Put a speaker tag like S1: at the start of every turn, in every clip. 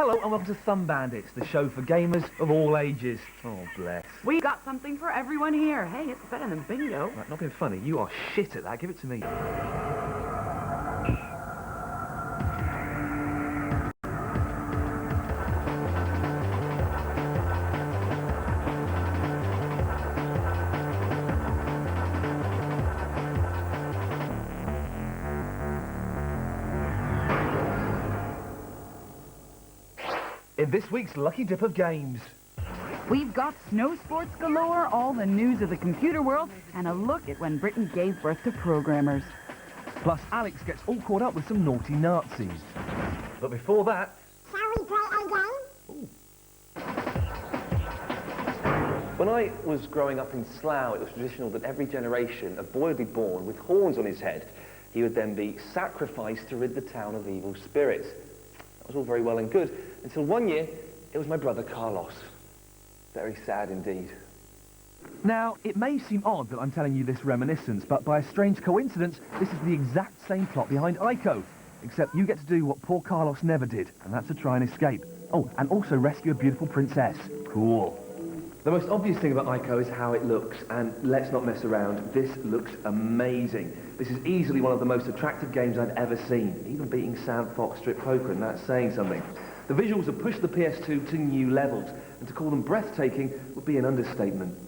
S1: Hello and welcome to Thumb Bandits, the show for gamers of all ages. Oh, bless.
S2: We got something for everyone here. Hey, it's better than bingo.
S1: Right, not being funny, you are shit at that. Give it to me. In this week's Lucky Dip of Games.
S2: We've got snow sports galore, all the news of the computer world, and a look at when Britain gave birth to programmers.
S1: Plus, Alex gets all caught up with some naughty Nazis. But before that...
S3: Shall we play a game?
S1: Ooh.
S4: When I was growing up in Slough, it was traditional that every generation, a boy would be born with horns on his head. He would then be sacrificed to rid the town of evil spirits. That was all very well and good, until one year, it was my brother Carlos. Very sad indeed.
S1: Now, it may seem odd that I'm telling you this reminiscence, but by a strange coincidence, this is the exact same plot behind Ico, except you get to do what poor Carlos never did, and that's to try and escape. Oh, and also rescue a beautiful princess. Cool. The most obvious thing about Ico is how it looks, and let's not mess around, this looks amazing. This is easily one of the most attractive games I've ever seen, even beating Sam Fox Strip Poker, and that's saying something. The visuals have pushed the PS2 to new levels, and to call them breathtaking would be an understatement.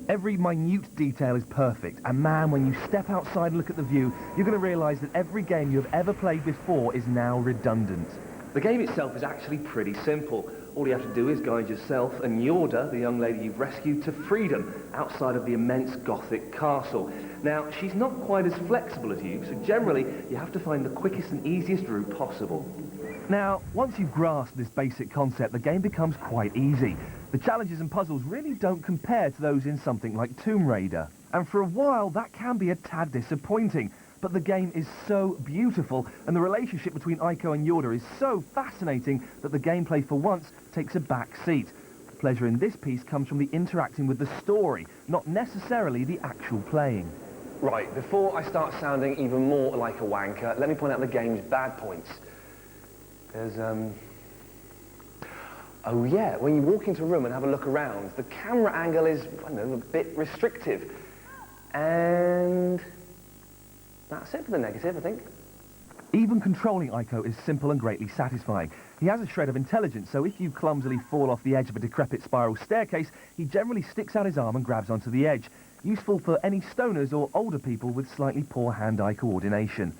S1: Every minute detail is perfect, and man, when you step outside and look at the view, you're going to realise that every game you have ever played before is now redundant. The game itself is actually pretty simple. All you have to do is guide yourself and Yorda, the young lady you've rescued, to freedom outside of the immense Gothic castle. Now, she's not quite as flexible as you, so generally you have to find the quickest and easiest route possible. Now, once you've grasped this basic concept, the game becomes quite easy. The challenges and puzzles really don't compare to those in something like Tomb Raider. And for a while, that can be a tad disappointing. But the game is so beautiful, and the relationship between Ico and Yorda is so fascinating that the gameplay for once takes a back seat. The pleasure in this piece comes from the interacting with the story, not necessarily the actual playing.
S4: Right, before I start sounding even more like a wanker, let me point out the game's bad points. There's, oh yeah, when you walk into a room and have a look around, the camera angle is, I don't know, a bit restrictive. And that's it for the negative, I think.
S1: Even controlling Ico is simple and greatly satisfying. He has a shred of intelligence, so if you clumsily fall off the edge of a decrepit spiral staircase, he generally sticks out his arm and grabs onto the edge. Useful for any stoners or older people with slightly poor hand-eye coordination.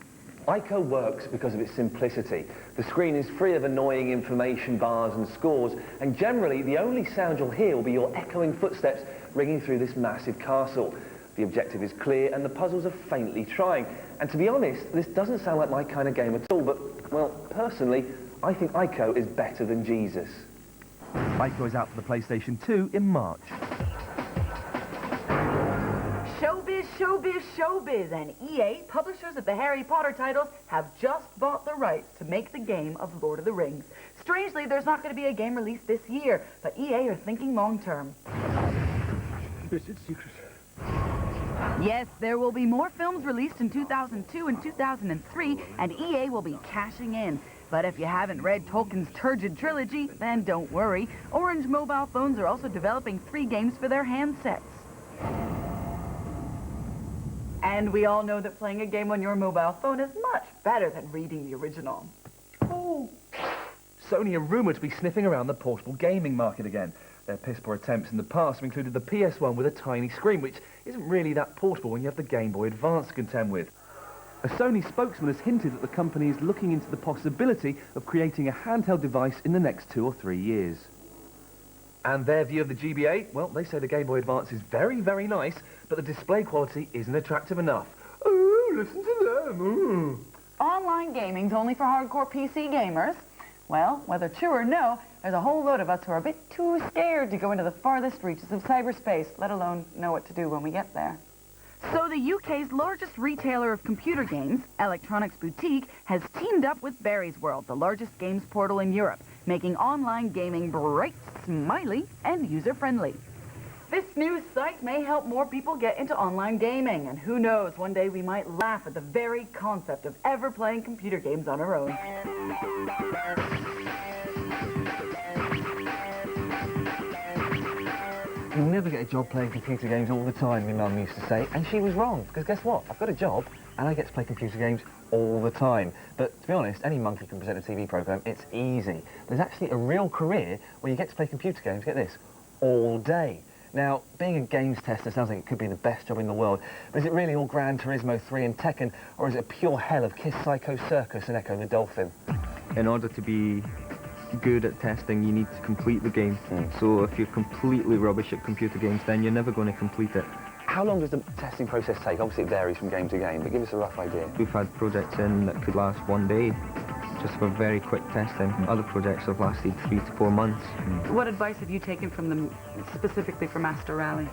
S4: Ico works because of its simplicity. The screen is free of annoying information bars and scores, and generally the only sound you'll hear will be your echoing footsteps ringing through this massive castle. The objective is clear and the puzzles are faintly trying. And to be honest, this doesn't sound like my kind of game at all, but, well, personally, I think Ico is better than Jesus.
S1: Ico is out for the PlayStation 2 in March.
S2: Showbiz, showbiz, showbiz, and EA, publishers of the Harry Potter titles, have just bought the rights to make the game of Lord of the Rings. Strangely, there's not going to be a game released this year, but EA are thinking long-term.
S5: Is it secret?
S2: Yes, there will be more films released in 2002 and 2003, and EA will be cashing in. But if you haven't read Tolkien's turgid trilogy, then don't worry. Orange mobile phones are also developing free games for their handsets. And we all know that playing a game on your mobile phone is much better than reading the original.
S1: Oh. Sony are rumoured to be sniffing around the portable gaming market again. Their piss-poor attempts in the past have included the PS1 with a tiny screen, which isn't really that portable when you have the Game Boy Advance to contend with. A Sony spokesman has hinted that the company is looking into the possibility of creating a handheld device in the next 2 or 3 years. And their view of the GBA? Well, they say the Game Boy Advance is very, very nice, but the display quality isn't attractive enough. Oh, listen to them. Ooh.
S2: Online gaming's only for hardcore PC gamers. Well, whether true or no, there's a whole load of us who are a bit too scared to go into the farthest reaches of cyberspace, let alone know what to do when we get there. So the UK's largest retailer of computer games, Electronics Boutique, has teamed up with Barry's World, the largest games portal in Europe, making online gaming bright, smiley, and user-friendly. This new site may help more people get into online gaming, and who knows, one day we might laugh at the very concept of ever playing computer games on our own.
S4: You never get a job playing computer games all the time, my mum used to say, and she was wrong, because guess what? I've got a job, and I get to play computer games all the time. But to be honest, any monkey can present a TV programme, it's easy. There's actually a real career where you get to play computer games, get this, all day. Now, being a games tester sounds like it could be the best job in the world, but is it really all Gran Turismo 3 and Tekken, or is it a pure hell of Kiss Psycho Circus and Echo the Dolphin?
S6: In order to be good at testing, you need to complete the game. So if you're completely rubbish at computer games, then you're never going to complete it.
S4: How long does the testing process take? Obviously it varies from game to game, but give us a rough idea.
S6: We've had projects in that could last one day, just for very quick testing. Other projects have lasted 3 to 4 months.
S2: What advice have you taken from them, specifically for Master Rally?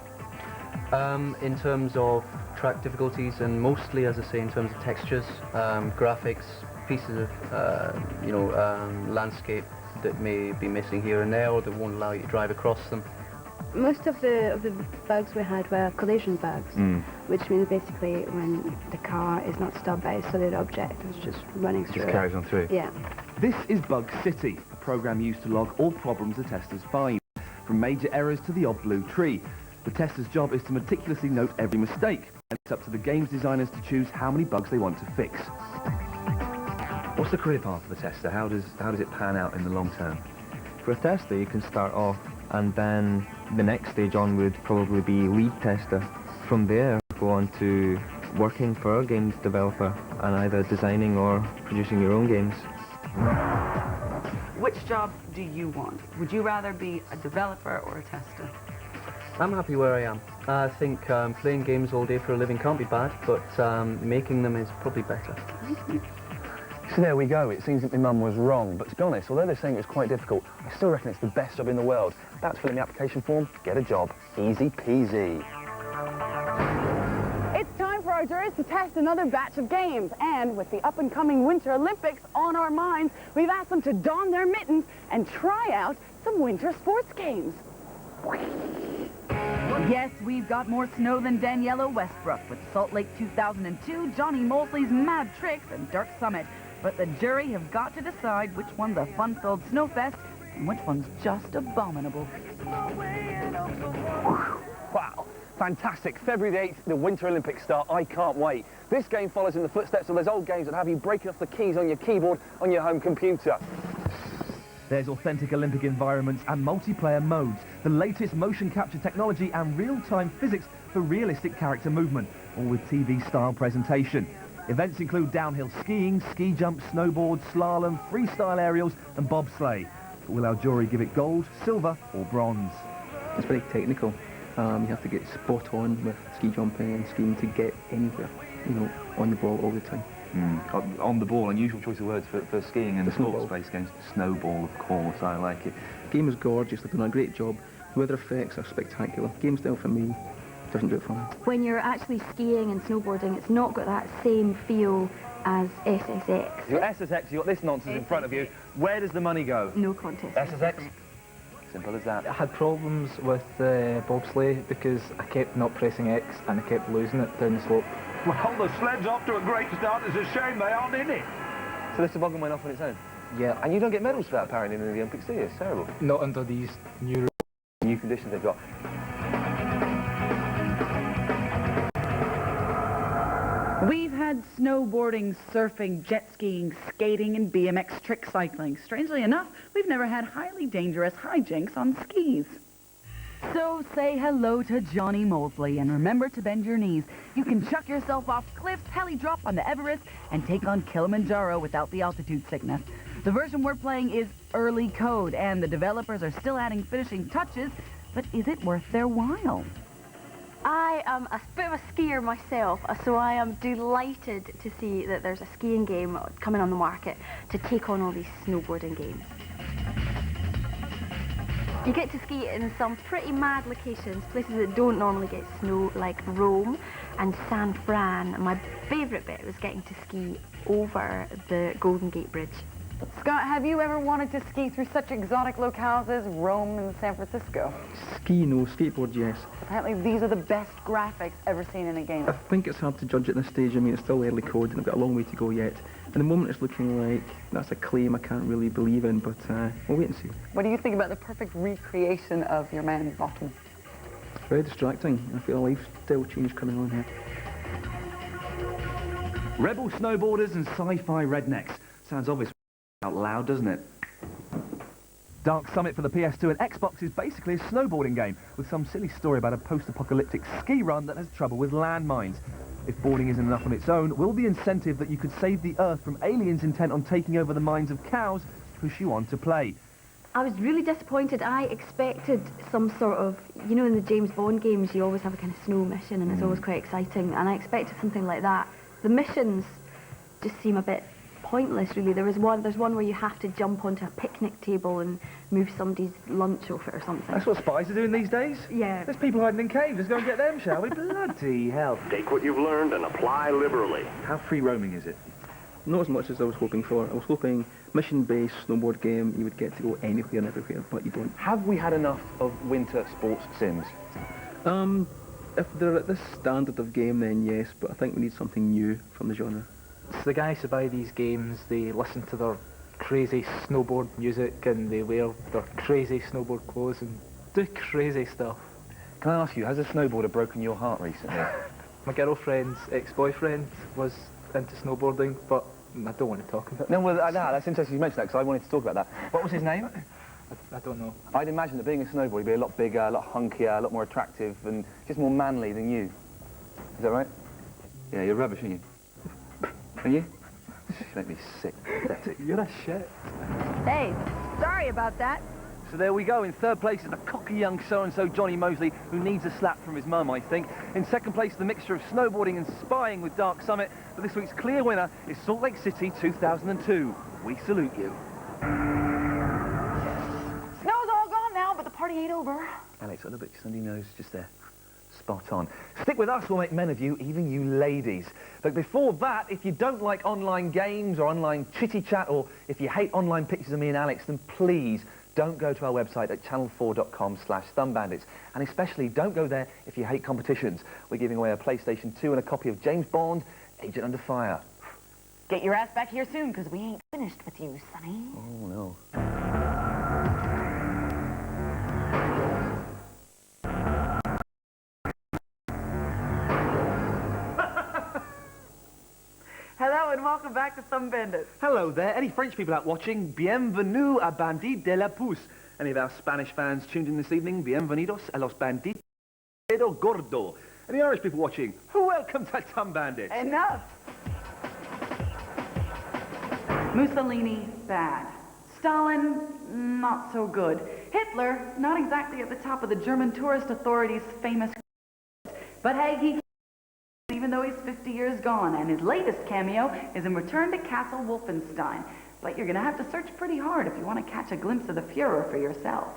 S7: In terms of track difficulties, and mostly, as I say, in terms of textures, graphics, pieces of, landscape that may be missing here and there, or that won't allow you to drive across them.
S8: Most of the bugs we had were collision bugs, which means basically when the car is not stopped by a solid object, it's just running through.
S1: Just carries on through.
S8: Yeah.
S1: This is Bug City, a program used to log all problems the testers find, from major errors to the odd blue tree. The tester's job is to meticulously note every mistake, and it's up to the game's designers to choose how many bugs they want to fix.
S4: What's the career path for the tester? How does it pan out in the long term?
S6: For a tester, you can start off, and then the next stage on would probably be lead tester. From there, go on to working for a games developer and either designing or producing your own games.
S2: Which job do you want? Would you rather be a developer or a tester?
S7: I'm happy where I am. I think playing games all day for a living can't be bad, but making them is probably better.
S4: So there we go. It seems that my mum was wrong, but to be honest, although they're saying it was quite difficult, I still reckon it's the best job in the world. About to fill in the application form, get a job. Easy peasy.
S2: It's time for our jurors to test another batch of games, and with the up-and-coming Winter Olympics on our minds, we've asked them to don their mittens and try out some winter sports games. Yes, we've got more snow than Daniela Westbrook with Salt Lake 2002, Johnny Mosley's Mad Tricks, and Dirt Summit. But the jury have got to decide which one's a fun-filled snowfest and which one's just abominable.
S4: Wow, fantastic. February the 8th, the Winter Olympics start. I can't wait. This game follows in the footsteps of those old games that have you breaking off the keys on your keyboard on your home computer.
S1: There's authentic Olympic environments and multiplayer modes, the latest motion capture technology and real-time physics for realistic character movement, all with TV-style presentation. Events include downhill skiing, ski jump, snowboard, slalom, freestyle aerials and bobsleigh. But will our jury give it gold, silver or bronze?
S5: It's very technical. You have to get spot on with ski jumping and skiing to get anywhere, on the ball all the time.
S1: On the ball, unusual choice of words for skiing and
S5: The snowball.
S1: sports-based games. Snowball, of course, I like it.
S5: The game is gorgeous, they've done a great job. The weather effects are spectacular. Game style for me doesn't do it for me.
S8: When you're actually skiing and snowboarding, it's not got that same feel as SSX.
S1: Your SSX, you've got this nonsense in front of you. Where does the money go?
S8: No contest.
S1: SSX? Simple as that.
S9: I had problems with the bobsleigh because I kept not pressing X and I kept losing it down the slope.
S10: Well, the sled's off to a great start. It's a shame they aren't in it.
S4: So this toboggan went off on its own?
S9: Yeah.
S4: And you don't get medals for that apparently in the Olympics, do you? It's terrible.
S9: Not under these new
S4: Conditions they've got.
S2: We've had snowboarding, surfing, jet skiing, skating, and BMX trick cycling. Strangely enough, we've never had highly dangerous hijinks on skis. So say hello to Johnny Mosley and remember to bend your knees. You can chuck yourself off cliffs, heli drop on the Everest, and take on Kilimanjaro without the altitude sickness. The version we're playing is early code, and the developers are still adding finishing touches, but is it worth their while?
S8: I am a bit of a skier myself, so I am delighted to see that there's a skiing game coming on the market to take on all these snowboarding games. You get to ski in some pretty mad locations, places that don't normally get snow, like Rome and San Fran. My favourite bit was getting to ski over the Golden Gate Bridge.
S2: Scott, have you ever wanted to ski through such exotic locales as Rome and San Francisco?
S5: Ski, no. Skateboard, yes.
S2: Apparently these are the best graphics ever seen in a game.
S5: I think it's hard to judge at this stage. I mean, it's still early code and I've got a long way to go yet. At the moment, it's looking like that's a claim I can't really believe in, but we'll wait and see.
S2: What do you think about the perfect recreation of your man Bottom?
S5: It's very distracting. I feel a lifestyle change coming on here.
S1: Rebel snowboarders and sci-fi rednecks. Sounds obvious out loud, doesn't it? Dark Summit for the PS2 and Xbox is basically a snowboarding game with some silly story about a post-apocalyptic ski run that has trouble with landmines. If boarding isn't enough on its own, will the incentive that you could save the Earth from aliens intent on taking over the minds of cows push you on to play?
S8: I was really disappointed. I expected some sort of, you know, in the James Bond games you always have a kind of snow mission and it's always quite exciting, and I expected something like that. The missions just seem a bit pointless, really. There's one where you have to jump onto a picnic table and move somebody's lunch off it or something.
S1: That's what spies are doing these days?
S8: Yeah.
S1: There's people hiding in caves. Let's go and get them, shall we? Bloody hell.
S10: Take what you've learned and apply liberally.
S1: How free roaming is it?
S5: Not as much as I was hoping for. I was hoping mission-based snowboard game, you would get to go anywhere and everywhere, but you don't.
S4: Have we had enough of winter sports sims?
S5: If they're at this standard of game, then yes, but I think we need something new from the genre.
S9: So the guys who buy these games, they listen to their crazy snowboard music and they wear their crazy snowboard clothes and do crazy stuff.
S4: Can I ask you, has a snowboarder broken your heart recently?
S9: My girlfriend's ex-boyfriend was into snowboarding, but I don't want to talk about it.
S4: No, well, that's interesting you mentioned that because I wanted to talk about that. What was his name?
S9: I don't know.
S4: I'd imagine that being a snowboarder, he'd be a lot bigger, a lot hunkier, a lot more attractive and just more manly than you. Is that right? Yeah, you're rubbish, aren't you? Are you? You make me sick.
S9: You're a shit.
S2: Hey, sorry about that.
S1: So there we go. In third place is the cocky young so-and-so Johnny Mosley, who needs a slap from his mum, I think. In second place, the mixture of snowboarding and spying with Dark Summit. But this week's clear winner is Salt Lake City 2002. We salute you.
S2: Snow's all gone now, but the party ain't over.
S4: Alex, a little bit sunny nose just there. Spot on. Stick with us, we'll make men of you, even you ladies. But before that, if you don't like online games or online chitty chat, or if you hate online pictures of me and Alex, then please don't go to our website at channel4.com/thumbandits. And especially don't go there if you hate competitions. We're giving away a PlayStation 2 and a copy of James Bond, Agent Under Fire.
S2: Get your ass back here soon, because we ain't finished with you, Sonny.
S4: Oh, no.
S2: Hello and welcome back to Thumb Bandits.
S1: Hello there. Any French people out watching? Bienvenue à Bandit de la Pouce. Any of our Spanish fans tuned in this evening? Bienvenidos a los Bandits de Gordo. Any Irish people watching? Welcome to Thumb Bandits.
S2: Enough! Mussolini, bad. Stalin, not so good. Hitler, not exactly at the top of the German tourist authorities' famous. But hey, he even though he's 50 years gone, and his latest cameo is in Return to Castle Wolfenstein. But you're going to have to search pretty hard if you want to catch a glimpse of the Fuhrer for yourself.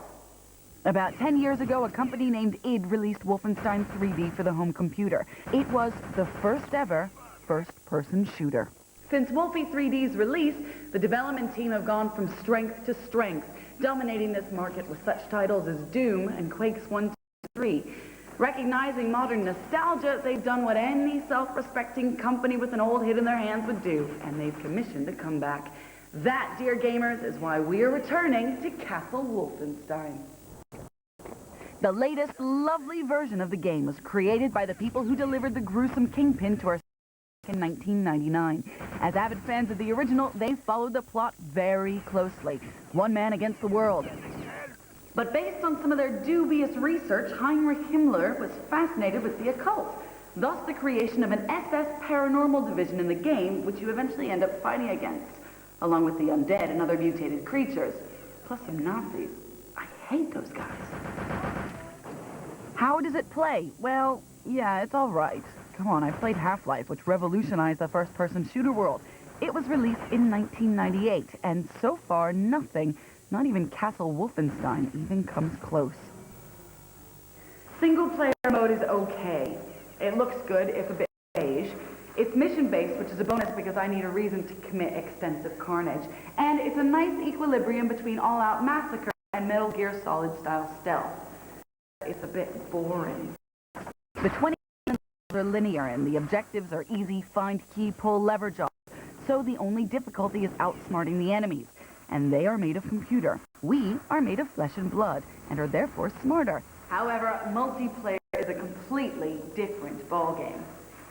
S2: About 10 years ago, a company named id released Wolfenstein 3D for the home computer. It was the first ever first-person shooter. Since Wolfie 3D's release, the development team have gone from strength to strength, dominating this market with such titles as Doom and Quakes 1, 2, 3. Recognizing modern nostalgia, they've done what any self-respecting company with an old hit in their hands would do, and they've commissioned a comeback. That, dear gamers, is why we are returning to Castle Wolfenstein. The latest lovely version of the game was created by the people who delivered the gruesome Kingpin to our in 1999. As avid fans of the original, they followed the plot very closely. One man against the world. But based on some of their dubious research, Heinrich Himmler was fascinated with the occult. Thus the creation of an SS paranormal division in the game, which you eventually end up fighting against, along with the undead and other mutated creatures. Plus some Nazis. I hate those guys. How does it play? Well, yeah, it's all right. Come on, I've played Half-Life, which revolutionized the first-person shooter world. It was released in 1998, and so far nothing, not even Castle Wolfenstein, even comes close. Single-player mode is okay. It looks good, if a bit beige. It's mission-based, which is a bonus because I need a reason to commit extensive carnage. And it's a nice equilibrium between all-out massacre and Metal Gear Solid-style stealth. It's a bit boring. The 20 are linear, and the objectives are easy, find key, pull, lever jobs. So the only difficulty is outsmarting the enemies. And they are made of computer. We are made of flesh and blood, and are therefore smarter. However, multiplayer is a completely different ballgame.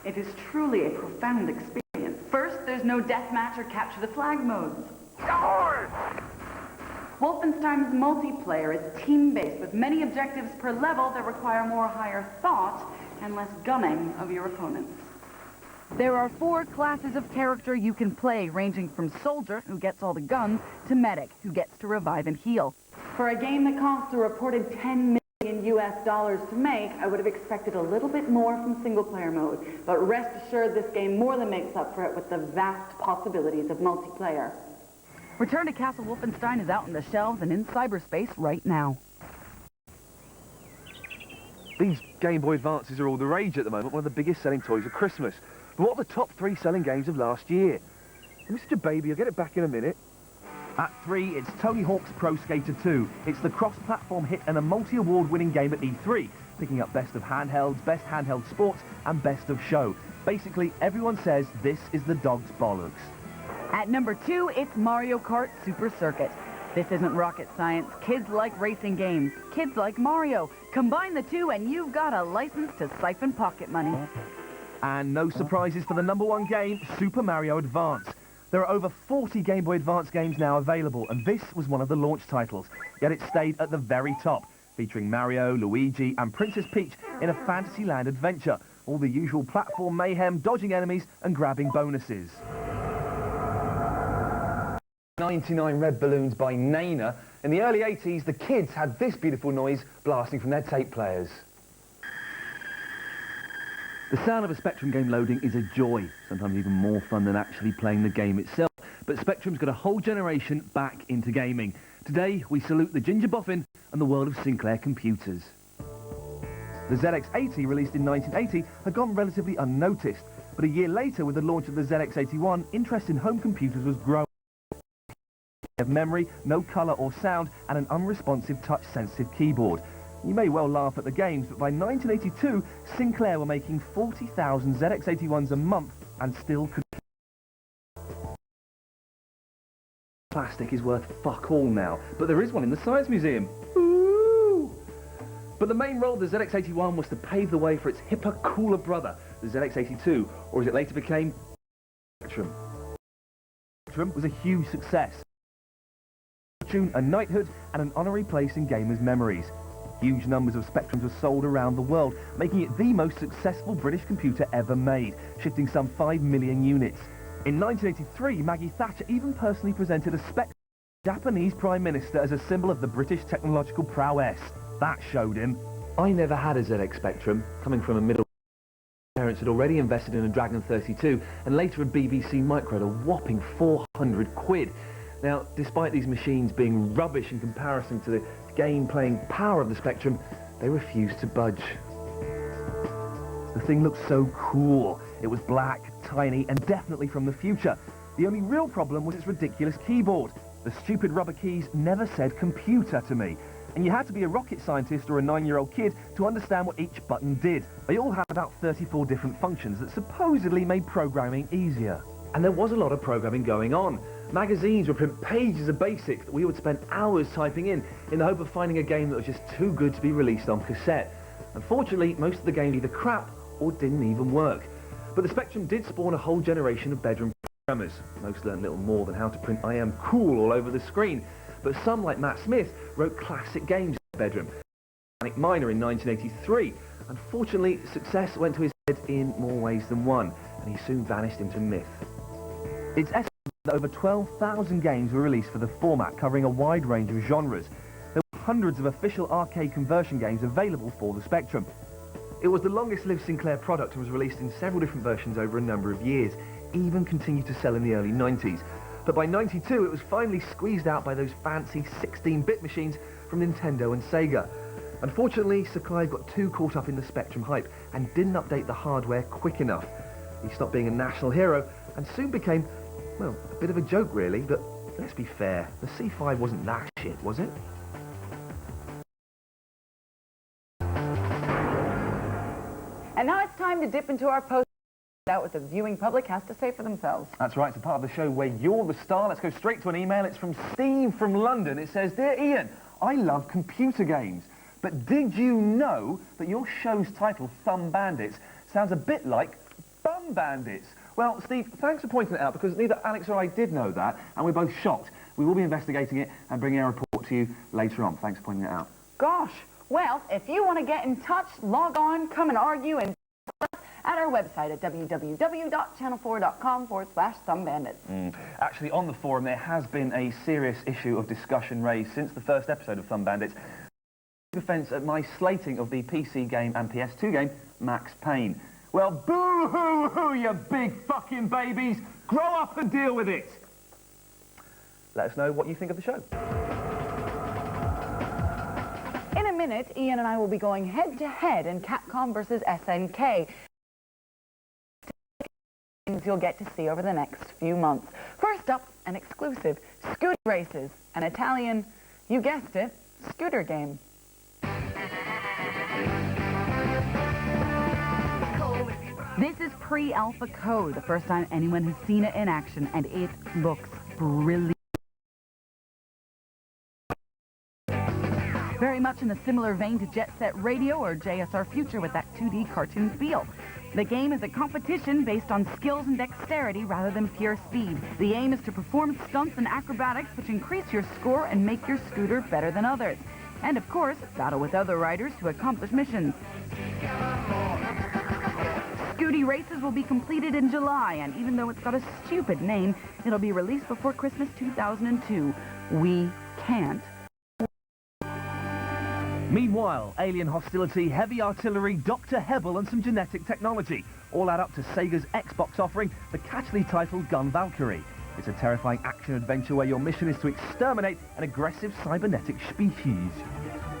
S2: It is truly a profound experience. First, there's no deathmatch or capture the flag modes. Wolfenstein's multiplayer is team-based with many objectives per level that require more higher thought and less gunning of your opponents. There are 4 classes of character you can play, ranging from soldier, who gets all the guns, to medic, who gets to revive and heal. For a game that costs a reported $10 million US to make, I would have expected a little bit more from single-player mode, but rest assured this game more than makes up for it with the vast possibilities of multiplayer. Return to Castle Wolfenstein is out on the shelves and in cyberspace right now.
S1: These Game Boy Advances are all the rage at the moment, one of the biggest selling toys of Christmas. But what are the top 3 selling games of last year? Mr. Baby, I'll get it back in a minute. At 3, it's Tony Hawk's Pro Skater 2. It's the cross-platform hit and a multi-award winning game at E3, picking up Best of Handhelds, Best Handheld Sports, and Best of Show. Basically, everyone says this is the dog's bollocks.
S2: At number 2, it's Mario Kart Super Circuit. This isn't rocket science. Kids like racing games. Kids like Mario. Combine the two and you've got a license to siphon pocket money.
S1: And no surprises for the #1 game, Super Mario Advance. There are over 40 Game Boy Advance games now available, and this was one of the launch titles. Yet it stayed at the very top, featuring Mario, Luigi, and Princess Peach in a Fantasyland adventure. All the usual platform mayhem, dodging enemies, and grabbing bonuses.
S4: 99 Red Balloons by Nana. In the early 80s, the kids had this beautiful noise blasting from their tape players.
S1: The sound of a Spectrum game loading is a joy, sometimes even more fun than actually playing the game itself. But Spectrum's got a whole generation back into gaming. Today, we salute the Ginger Boffin and the world of Sinclair computers. The ZX80, released in 1980, had gone relatively unnoticed. But a year later, with the launch of the ZX81, interest in home computers was growing. Of memory, no colour or sound, and an unresponsive touch-sensitive keyboard. You may well laugh at the games, but by 1982, Sinclair were making 40,000 ZX81s a month and still could... Plastic is worth fuck all now, but there is one in the Science Museum. Ooh! But the main role of the ZX81 was to pave the way for its hipper, cooler brother, the ZX82, or as it later became, Spectrum. Spectrum was a huge success. A knighthood and an honorary place in gamers' memories. Huge numbers of Spectrums were sold around the world, making it the most successful British computer ever made, shifting some 5 million units. In 1983, Maggie Thatcher even personally presented a Spectrum to the Japanese Prime Minister as a symbol of the British technological prowess. That showed him.
S4: I never had a ZX Spectrum, coming from a middle... Parents had already invested in a Dragon 32 and later a BBC Micro at a whopping 400 quid. Now, despite these machines being rubbish in comparison to the game-playing power of the Spectrum, they refused to budge.
S1: The thing looked so cool. It was black, tiny, and definitely from the future. The only real problem was its ridiculous keyboard. The stupid rubber keys never said computer to me. And you had to be a rocket scientist or a 9-year-old kid to understand what each button did. They all had about 34 different functions that supposedly made programming easier.
S4: And there was a lot of programming going on. Magazines would print pages of BASIC that we would spend hours typing in the hope of finding a game that was just too good to be released on cassette. Unfortunately, most of the games either crap or didn't even work. But the Spectrum did spawn a whole generation of bedroom programmers. Most learned little more than how to print I am cool all over the screen. But some, like Matt Smith, wrote classic games in the bedroom. Manic Miner in 1983. Unfortunately, success went to his head in more ways than one, and he soon vanished into myth. It's estimated that over 12,000 games were released for the format, covering a wide range of genres. There were hundreds of official arcade conversion games available for the Spectrum. It was the longest-lived Sinclair product and was released in several different versions over a number of years, even continued to sell in the early 90s. But by 92, it was finally squeezed out by those fancy 16-bit machines from Nintendo and Sega. Unfortunately, Sir Clive got too caught up in the Spectrum hype and didn't update the hardware quick enough. He stopped being a national hero and soon became, well, a bit of a joke really, but let's be fair, the C5 wasn't that shit, was it?
S2: And now it's time to dip into our post out what the viewing public has to say for themselves.
S4: That's right, it's a part of the show where you're the star. Let's go straight to an email. It's from Steve from London. It says, Dear Ian, I love computer games, But did you know that your show's title, Thumb Bandits, sounds a bit like Bum Bandits? Well, Steve, thanks for pointing it out, because neither Alex or I did know that, and we're both shocked. We will be investigating it and bringing our report to you later on. Thanks for pointing it out.
S2: Gosh. Well, if you want to get in touch, log on, come and argue, and at our website at www.channel4.com/thumbbandits.
S4: Actually, on the forum, there has been a serious issue of discussion raised since the first episode of Thumb Bandits. Offence at my slating of the PC game and PS2 game, Max Payne. Well, boo-hoo-hoo, you big fucking babies! Grow up and deal with it! Let us know what you think of the show.
S2: In a minute, Ian and I will be going head-to-head in Capcom versus SNK. Things you'll get to see over the next few months. First up, an exclusive, Scooter Races, an Italian, you guessed it, scooter game. This is pre-alpha code, the first time anyone has seen it in action, and it looks brilliant. Very much in a similar vein to Jet Set Radio or JSR Future with that 2D cartoon feel. The game is a competition based on skills and dexterity rather than pure speed. The aim is to perform stunts and acrobatics which increase your score and make your scooter better than others. And of course, battle with other riders to accomplish missions. Scooty Races will be completed in July, and even though it's got a stupid name, it'll be released before Christmas 2002. We can't.
S1: Meanwhile, alien hostility, heavy artillery, Dr. Hebel and some genetic technology all add up to Sega's Xbox offering, the catchily titled Gun Valkyrie. It's a terrifying action-adventure where your mission is to exterminate an aggressive cybernetic species.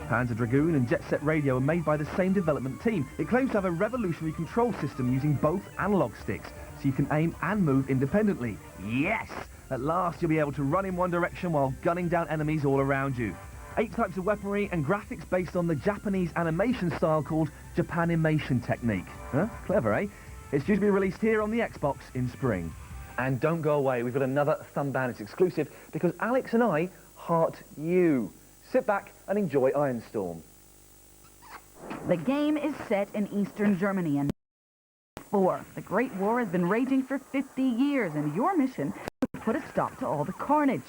S1: Panzer Dragoon and Jet Set Radio are made by the same development team. It claims to have a revolutionary control system using both analog sticks, so you can aim and move independently. Yes! At last you'll be able to run in one direction while gunning down enemies all around you. 8 types of weaponry and graphics based on the Japanese animation style called Japanimation technique. Huh? Clever, eh? It's due to be released here on the Xbox in spring.
S4: And don't go away, we've got another Thumb Bandits exclusive, because Alex and I heart you. Sit back and enjoy Ironstorm.
S2: The game is set in Eastern Germany and the Great War has been raging for 50 years, and your mission is to put a stop to all the carnage.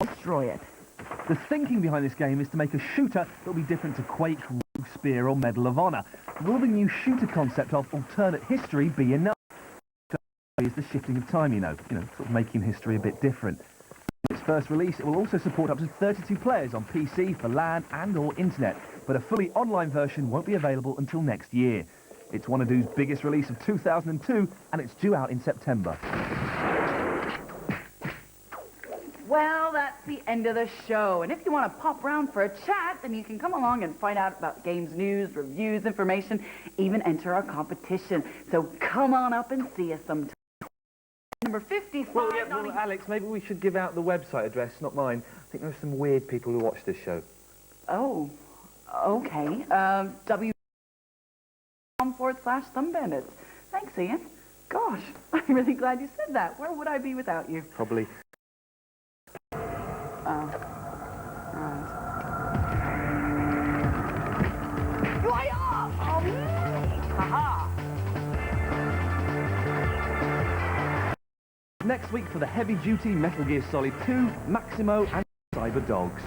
S2: Destroy it.
S1: The thinking behind this game is to make a shooter that will be different to Quake, Rogue, Spear or Medal of Honor. Will the new shooter concept of alternate history be enough? Is the shifting of time, you know, sort of making history a bit different. In its first release, it will also support up to 32 players on PC for LAN and or internet, but a fully online version won't be available until next year. It's Wanado's biggest release of 2002, and it's due out in September.
S2: Well, that's the end of the show. And if you want to pop round for a chat, then you can come along and find out about games news, reviews, information, even enter our competition. So come on up and see us sometime. Number 55.
S4: Well, Alex, maybe we should give out the website address, not mine. I think there's some weird people who watch this show.
S2: Oh, okay. www.com/thumbbandits. Thanks, Ian. Gosh, I'm really glad you said that. Where would I be without you?
S4: Probably.
S2: Oh, right.
S1: Next week for the heavy-duty Metal Gear Solid 2, Maximo and Cyber Dogs.